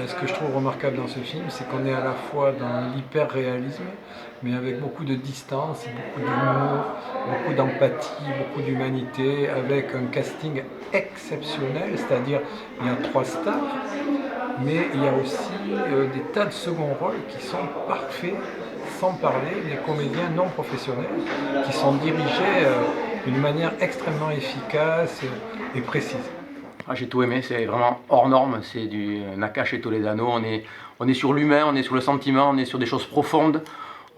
Ce que je trouve remarquable dans ce film, c'est qu'on est à la fois dans l'hyper-réalisme, mais avec beaucoup de distance, beaucoup d'humour, beaucoup d'empathie, beaucoup d'humanité, avec un casting exceptionnel, c'est-à-dire il y a 3 stars, mais il y a aussi des tas de seconds rôles qui sont parfaits, sans parler des comédiens non professionnels, qui sont dirigés d'une manière extrêmement efficace et précise. Ah, j'ai tout aimé, c'est vraiment hors norme, c'est du Nakache et Toledano, on est sur l'humain, on est sur le sentiment, on est sur des choses profondes,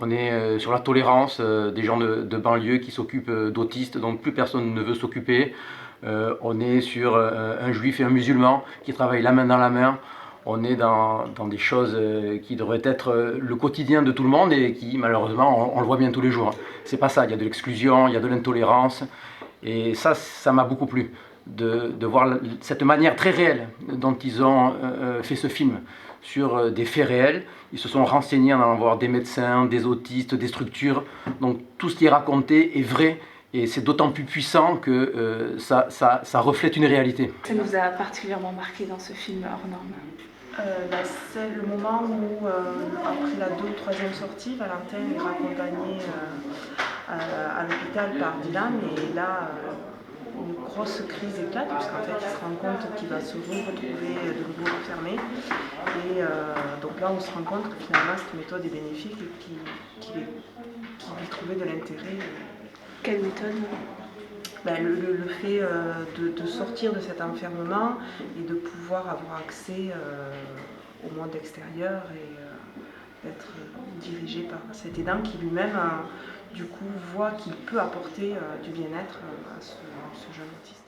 on est sur la tolérance, des gens de banlieue qui s'occupent d'autistes dont plus personne ne veut s'occuper, on est sur un juif et un musulman qui travaillent la main dans la main, on est dans des choses qui devraient être le quotidien de tout le monde et qui malheureusement on le voit bien tous les jours. C'est pas ça, il y a de l'exclusion, il y a de l'intolérance et ça m'a beaucoup plu. De voir cette manière très réelle dont ils ont fait ce film sur des faits réels. Ils se sont renseignés en allant voir des médecins, des autistes, des structures. Donc tout ce qui est raconté est vrai et c'est d'autant plus puissant que ça reflète une réalité. Ça nous a particulièrement marqué dans ce film hors norme. C'est le moment où, après la 2e ou 3e sortie, Valentin est raccompagné à l'hôpital par Dylan et là, une grosse crise éclate puisqu'en fait il se rend compte qu'il va se retrouver de nouveau enfermé et donc là on se rend compte que finalement cette méthode est bénéfique et qu'il lui trouvait de l'intérêt. Quelle méthode? Le fait de sortir de cet enfermement et de pouvoir avoir accès au monde extérieur et d'être dirigé par cet aidant qui lui-même du coup voit qu'il peut apporter du bien-être à ce jeune autiste.